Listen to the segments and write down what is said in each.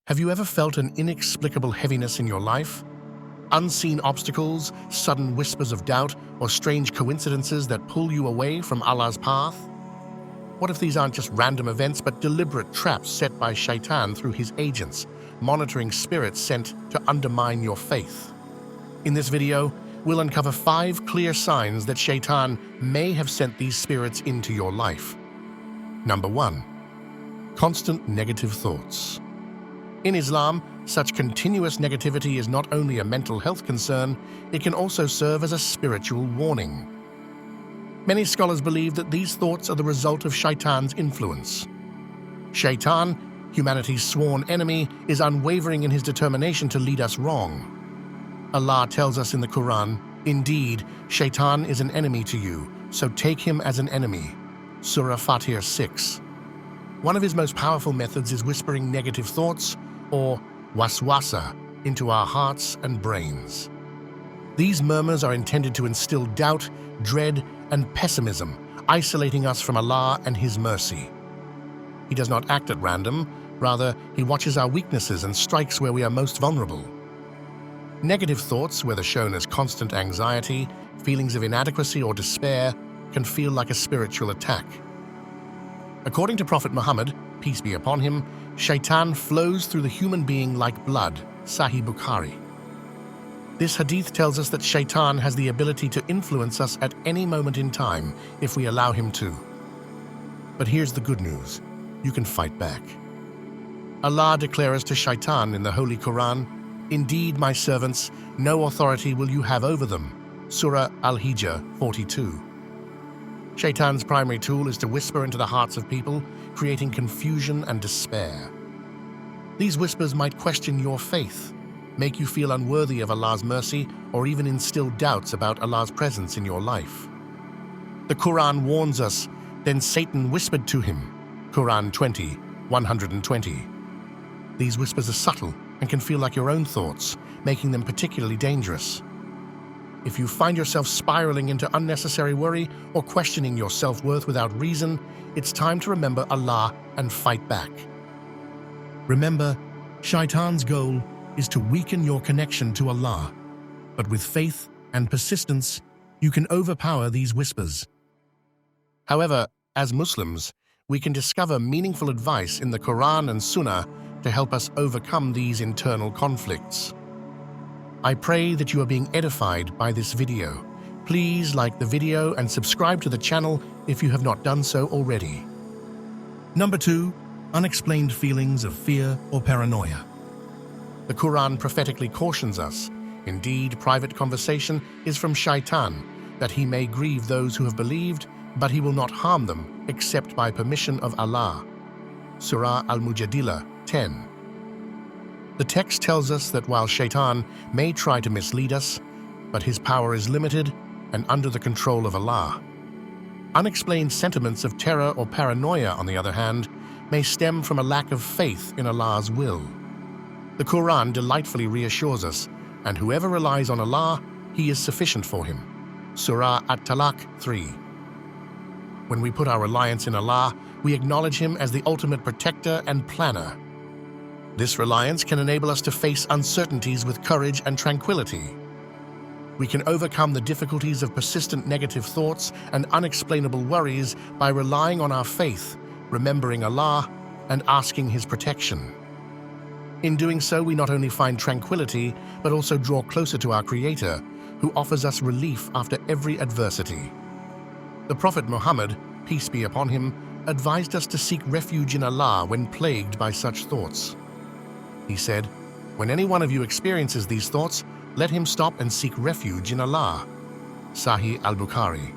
Have you ever felt an inexplicable heaviness in your life? Unseen obstacles, sudden whispers of doubt, or strange coincidences that pull you away from Allah's path? What if these aren't just random events but deliberate traps set by Shaitan through his agents, monitoring spirits sent to undermine your faith? In this video, we'll uncover 5 clear signs that Shaitan may have sent these spirits into your life. Number 1. Constant negative thoughts. In Islam, such continuous negativity is not only a mental health concern, it can also serve as a spiritual warning. Many scholars believe that these thoughts are the result of Shaitan's influence. Shaitan, humanity's sworn enemy, is unwavering in his determination to lead us wrong. Allah tells us in the Quran, "Indeed, Shaitan is an enemy to you, so take him as an enemy." Surah Fatir 6. One of his most powerful methods is whispering negative thoughts, or waswasa, into our hearts and brains. These murmurs are intended to instill doubt, dread, and pessimism, isolating us from Allah and His mercy. He does not act at random, rather, He watches our weaknesses and strikes where we are most vulnerable. Negative thoughts, whether shown as constant anxiety, feelings of inadequacy, or despair, can feel like a spiritual attack. According to Prophet Muhammad, peace be upon him, Shaitan flows through the human being like blood, Sahih Bukhari. This hadith tells us that Shaitan has the ability to influence us at any moment in time if we allow him to. But here's the good news: you can fight back. Allah declares to Shaitan in the Holy Quran, "Indeed, my servants, no authority will you have over them." Surah Al-Hijr 42. Shaitan's primary tool is to whisper into the hearts of people, creating confusion and despair. These whispers might question your faith, make you feel unworthy of Allah's mercy, or even instill doubts about Allah's presence in your life. The Quran warns us, "Then Satan whispered to him." Quran 20:120. These whispers are subtle and can feel like your own thoughts, making them particularly dangerous. If you find yourself spiraling into unnecessary worry or questioning your self-worth without reason, it's time to remember Allah and fight back. Remember, Shaitan's goal is to weaken your connection to Allah, but with faith and persistence, you can overpower these whispers. However, as Muslims, we can discover meaningful advice in the Quran and Sunnah to help us overcome these internal conflicts. I pray that you are being edified by this video. Please like the video and subscribe to the channel if you have not done so already. Number 2. Unexplained feelings of fear or paranoia. The Quran prophetically cautions us, "Indeed, private conversation is from Shaitan, that he may grieve those who have believed, but he will not harm them except by permission of Allah." Surah Al-Mujadilah 10. The text tells us that while Shaitan may try to mislead us, but his power is limited and under the control of Allah. Unexplained sentiments of terror or paranoia, on the other hand, may stem from a lack of faith in Allah's will. The Quran delightfully reassures us, "And whoever relies on Allah, He is sufficient for him." Surah At-Talaq 3. When we put our reliance in Allah, we acknowledge Him as the ultimate protector and planner. This reliance can enable us to face uncertainties with courage and tranquility. We can overcome the difficulties of persistent negative thoughts and unexplainable worries by relying on our faith, remembering Allah, and asking His protection. In doing so, we not only find tranquility, but also draw closer to our Creator, who offers us relief after every adversity. The Prophet Muhammad, peace be upon him, advised us to seek refuge in Allah when plagued by such thoughts. He said, "When any one of you experiences these thoughts, let him stop and seek refuge in Allah." Sahih Al-Bukhari.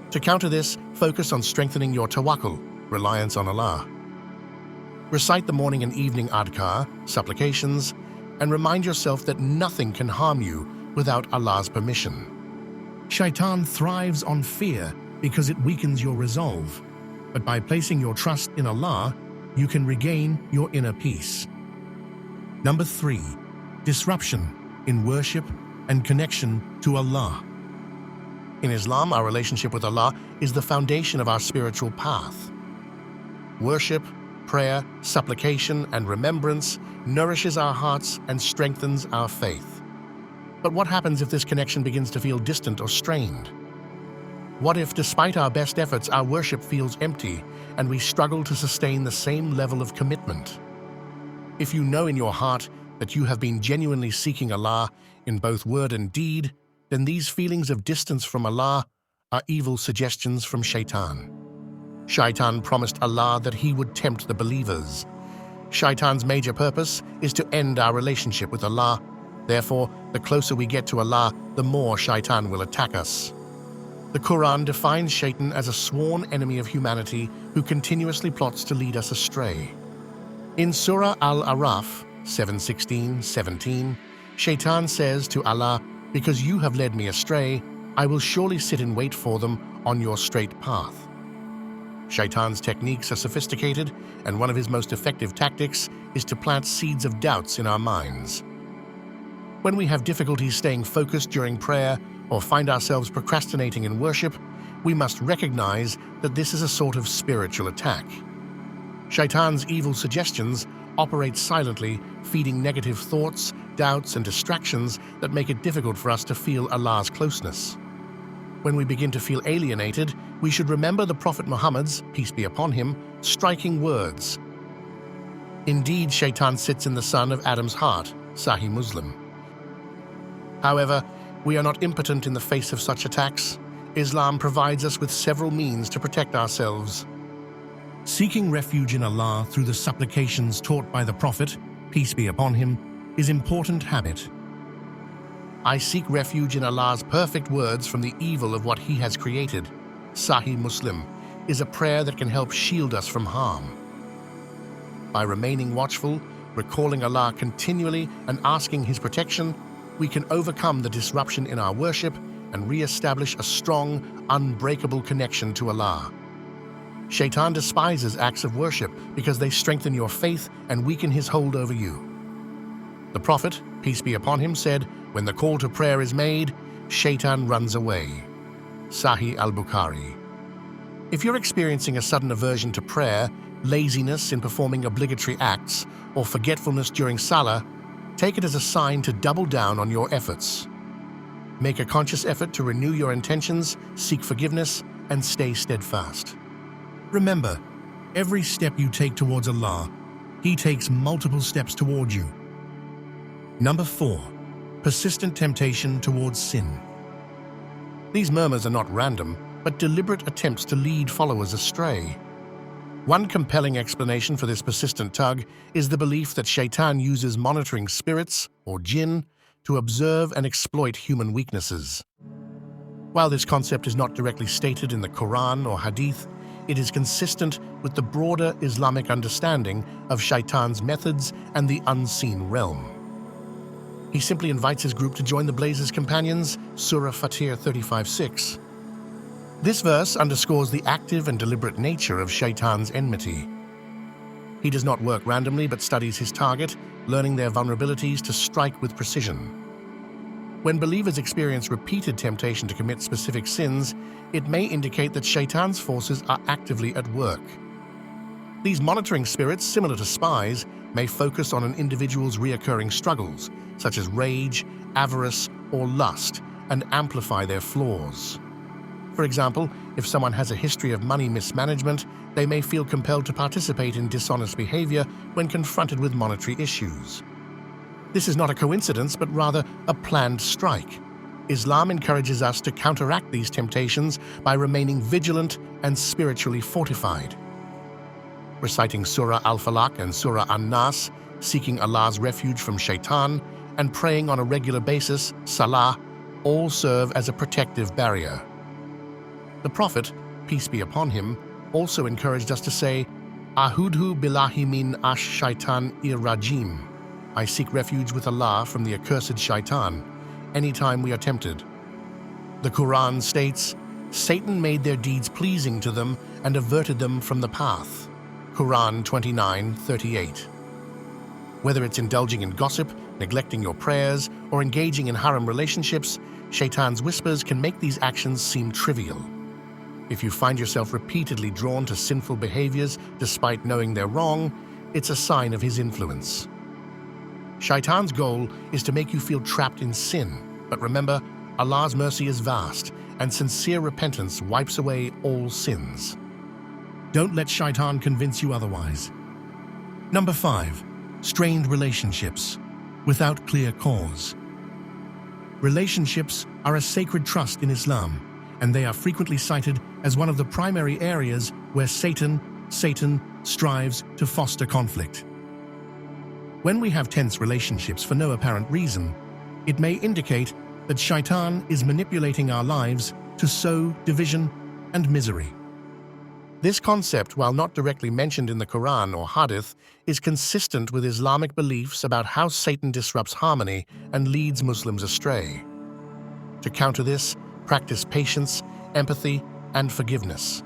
To counter this, focus on strengthening your tawakkul, reliance on Allah. Recite the morning and evening adhkar, supplications, and remind yourself that nothing can harm you without Allah's permission. Shaitan thrives on fear because it weakens your resolve, but by placing your trust in Allah, you can regain your inner peace. Number 3. Disruption in worship and connection to Allah. In Islam, our relationship with Allah is the foundation of our spiritual path. Worship, Prayer, supplication, and remembrance nourishes our hearts and strengthens our faith. But what happens if this connection begins to feel distant or strained? What if, despite our best efforts, our worship feels empty and we struggle to sustain the same level of commitment? If you know in your heart that you have been genuinely seeking Allah in both word and deed, then these feelings of distance from Allah are evil suggestions from Shaitan. Shaitan promised Allah that he would tempt the believers. Shaitan's major purpose is to end our relationship with Allah. Therefore, the closer we get to Allah, the more Shaitan will attack us. The Quran defines Shaitan as a sworn enemy of humanity who continuously plots to lead us astray. In Surah Al-Araf 7:16-17, Shaitan says to Allah, "Because you have led me astray, I will surely sit and wait for them on your straight path." Shaitan's techniques are sophisticated, and one of his most effective tactics is to plant seeds of doubts in our minds. When we have difficulties staying focused during prayer or find ourselves procrastinating in worship, we must recognize that this is a sort of spiritual attack. Shaitan's evil suggestions operate silently, feeding negative thoughts, doubts, and distractions that make it difficult for us to feel Allah's closeness. When we begin to feel alienated, we should remember the Prophet Muhammad's, peace be upon him, striking words. Indeed, Shaitan sits in the son of Adam's heart, Sahih Muslim. However, we are not impotent in the face of such attacks. Islam provides us with several means to protect ourselves. Seeking refuge in Allah through the supplications taught by the Prophet, peace be upon him, is an important habit. "I seek refuge in Allah's perfect words from the evil of what He has created," Sahih Muslim, is a prayer that can help shield us from harm. By remaining watchful, recalling Allah continually, and asking His protection, we can overcome the disruption in our worship and re-establish a strong, unbreakable connection to Allah. Shaitan despises acts of worship because they strengthen your faith and weaken his hold over you. The Prophet, peace be upon him, said, "When the call to prayer is made, Shaitan runs away." Sahih al-Bukhari. If you're experiencing a sudden aversion to prayer, laziness in performing obligatory acts, or forgetfulness during Salah, take it as a sign to double down on your efforts. Make a conscious effort to renew your intentions, seek forgiveness, and stay steadfast. Remember, every step you take towards Allah, He takes multiple steps toward you. Number 4. Persistent temptation towards sin. These murmurs are not random, but deliberate attempts to lead followers astray. One compelling explanation for this persistent tug is the belief that Shaitan uses monitoring spirits, or jinn, to observe and exploit human weaknesses. While this concept is not directly stated in the Quran or Hadith, it is consistent with the broader Islamic understanding of Shaitan's methods and the unseen realm. He simply invites his group to join the Blaze's companions, Surah Fatir 35:6. This verse underscores the active and deliberate nature of Shaitan's enmity. He does not work randomly but studies his target, learning their vulnerabilities to strike with precision. When believers experience repeated temptation to commit specific sins, it may indicate that Shaitan's forces are actively at work. These monitoring spirits, similar to spies, may focus on an individual's reoccurring struggles, such as rage, avarice, or lust, and amplify their flaws. For example, if someone has a history of money mismanagement, they may feel compelled to participate in dishonest behavior when confronted with monetary issues. This is not a coincidence, but rather a planned strike. Islam encourages us to counteract these temptations by remaining vigilant and spiritually fortified. Reciting Surah Al-Falaq and Surah An-Nas, seeking Allah's refuge from Shaitan, and praying on a regular basis, Salah, all serve as a protective barrier. The Prophet, peace be upon him, also encouraged us to say, "Ahudhu billahi min ash-shaitan ir-rajim." I seek refuge with Allah from the accursed Shaitan, anytime we are tempted. The Quran states, "Satan made their deeds pleasing to them and averted them from the path." Quran 29:38. Whether it's indulging in gossip, neglecting your prayers, or engaging in haram relationships, Shaitan's whispers can make these actions seem trivial. If you find yourself repeatedly drawn to sinful behaviors despite knowing they're wrong, it's a sign of his influence. Shaitan's goal is to make you feel trapped in sin, but remember, Allah's mercy is vast, and sincere repentance wipes away all sins. Don't let Shaitan convince you otherwise. Number 5. Strained relationships without clear cause. Relationships are a sacred trust in Islam, and they are frequently cited as one of the primary areas where Satan strives to foster conflict. When we have tense relationships for no apparent reason, it may indicate that Shaitan is manipulating our lives to sow division and misery. This concept, while not directly mentioned in the Quran or Hadith, is consistent with Islamic beliefs about how Satan disrupts harmony and leads Muslims astray. To counter this, practice patience, empathy, and forgiveness.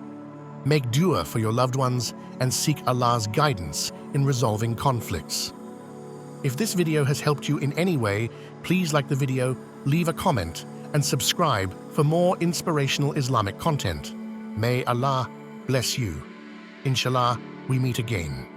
Make dua for your loved ones and seek Allah's guidance in resolving conflicts. If this video has helped you in any way, please like the video, leave a comment, and subscribe for more inspirational Islamic content. May Allah bless you. Inshallah, we meet again.